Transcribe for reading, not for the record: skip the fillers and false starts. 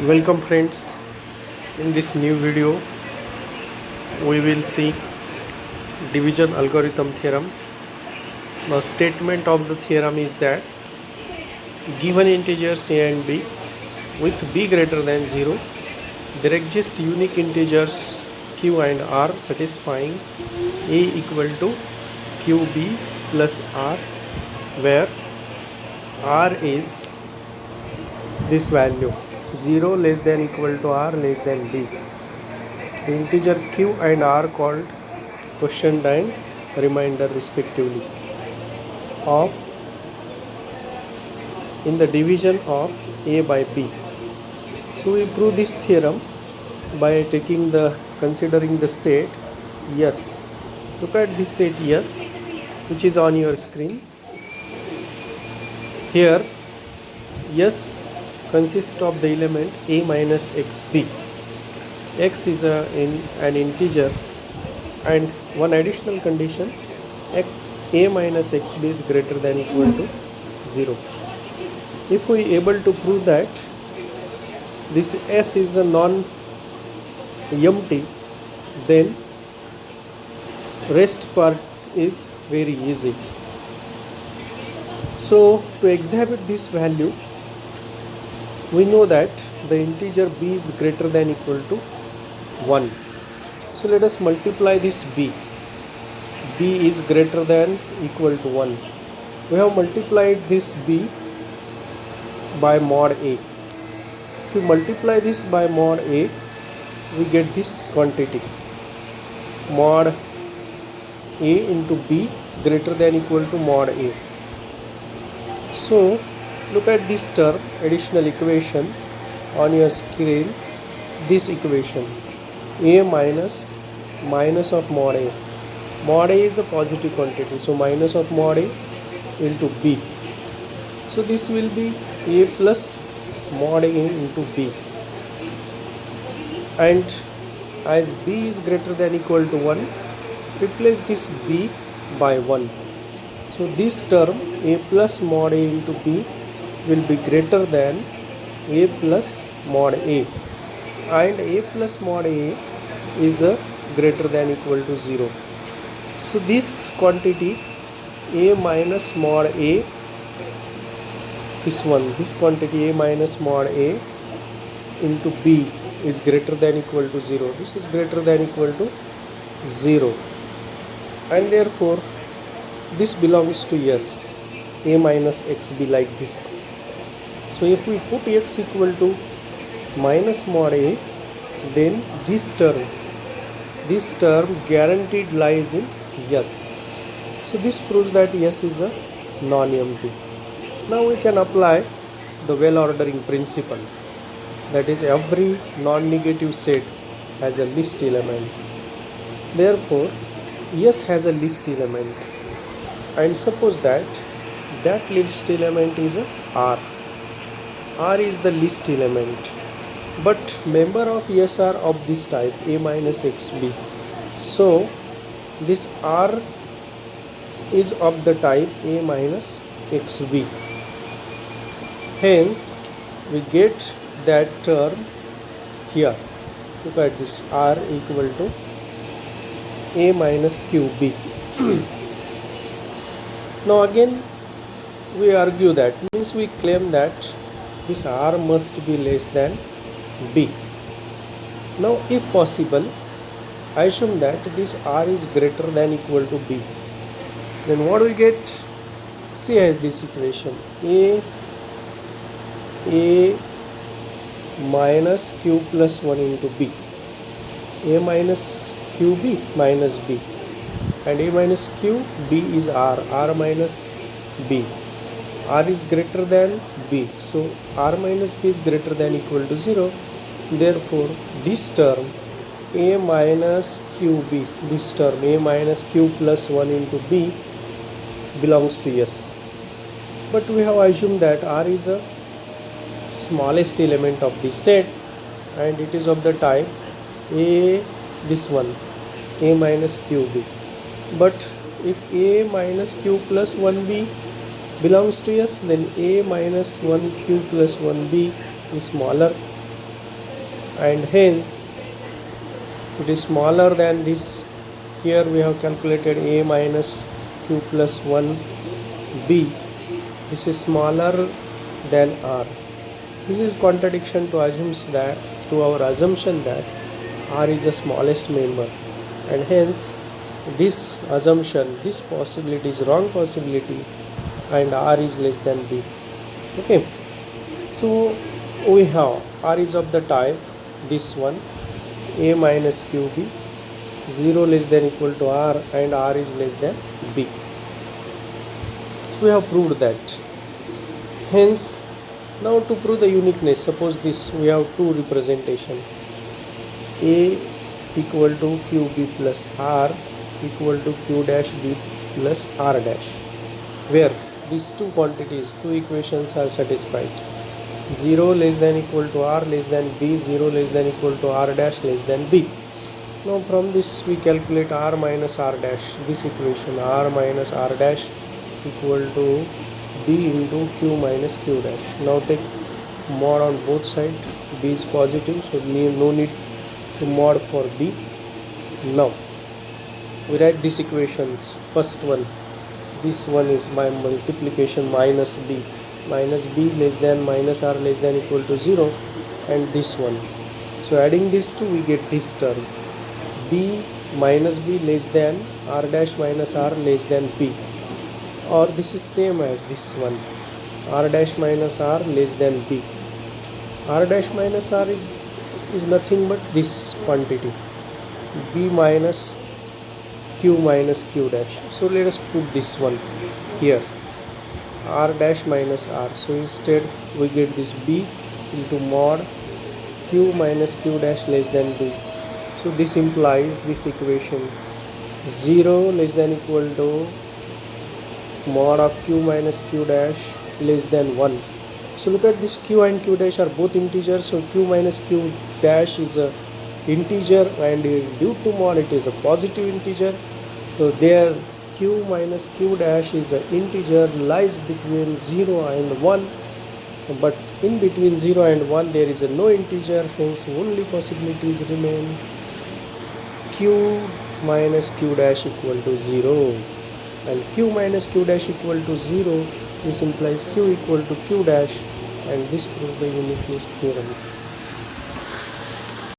Welcome friends. In this new video we will see division algorithm theorem. The statement of the theorem is that given integers a and b with b greater than 0, there exist unique integers q and r satisfying a equal to qb plus r, where r is this value 0 less than equal to r less than b. The integer q and r called quotient and remainder respectively of in the division of a by b. So we prove this theorem by considering the set S. Look at this set S, which is on your screen. Here S consists of the element a minus xb. X is an integer, and one additional condition, a minus xb is greater than equal to 0. If we able to prove that this S is a non-empty, then rest part is very easy. So to exhibit this value, we know that the integer b is greater than equal to 1. So let us multiply this b. B is greater than equal to 1. We have multiplied this b by mod a. If we multiply this by mod a, we get this quantity mod a into b greater than equal to mod a. So look at this term, additional equation on your screen. This equation a minus of mod a. Mod a is a positive quantity, so minus of mod a into b. So this will be a plus mod a into b, and as b is greater than equal to 1, replace this b by 1. So this term a plus mod a into b will be greater than a plus mod a, and a plus mod a is greater than equal to 0. So this quantity a minus mod a, this quantity a minus mod a into b is greater than equal to 0. This is greater than equal to 0, and therefore this belongs to S, a minus xb, like this. So if we put x equal to minus mod a, then this term guaranteed lies in S. So this proves that S is a non-empty. Now we can apply the well ordering principle, that is, every non-negative set has a least element. Therefore S has a least element, and suppose that least element is a R. R is the least element, but member of S are of this type, a minus xb. So this R is of the type a minus xb. Hence we get that term here. Look at this, R equal to a minus qb. Now again we argue that, means we claim that this R must be less than b. Now if possible, assume that this R is greater than equal to b. Then what we get? See this equation, a minus q plus 1 into b, a minus qb minus b, and a minus q, b is r minus b. R is greater than b, so r minus b is greater than equal to 0. Therefore this term a minus qb, this term a minus q plus 1 into b belongs to S. But we have assumed that R is a smallest element of this set, and it is of the type a minus qb. But if a minus q plus 1b belongs to S, then a minus 1q plus 1b is smaller, and hence it is smaller than this. Here we have calculated a minus q plus 1 b. This is smaller than r. This is contradiction to our assumption that r is the smallest member, and hence this assumption, this possibility is wrong possibility, and r is less than b. Okay, so we have r is of the type this one, a minus qb, 0 less than equal to r, and r is less than b. So we have proved that. Hence, now to prove the uniqueness, suppose this we have two representation, a equal to qb plus r equal to q dash b plus r dash, where these two quantities, two equations are satisfied. 0 less than equal to r less than b, 0 less than equal to r dash less than b. Now from this we calculate r minus r dash, this equation r minus r dash equal to b into q minus q dash. Now take mod on both sides, b is positive, so no need to mod for b. Now we write these equations. First one, this one is by multiplication minus b less than minus r less than equal to 0, and this one. So adding these two we get this term, b minus b less than r dash minus r less than b, or this is same as this one, r dash minus r less than b. R dash minus r is nothing but this quantity, b minus q minus q dash. So let us put this one here, r dash minus r. So instead we get this b into mod q minus q dash less than b. So this implies this equation 0 less than equal to mod of q minus q dash less than 1. So look at this, q and q dash are both integers, so q minus q dash is a integer, and due to mod it is a positive integer. So there q minus q dash is an integer, lies between 0 and 1, but in between 0 and 1 there is a no integer, hence only possibilities remain q minus q dash equal to 0, and q minus q dash equal to 0, this implies q equal to q dash, and this proves the uniqueness theorem.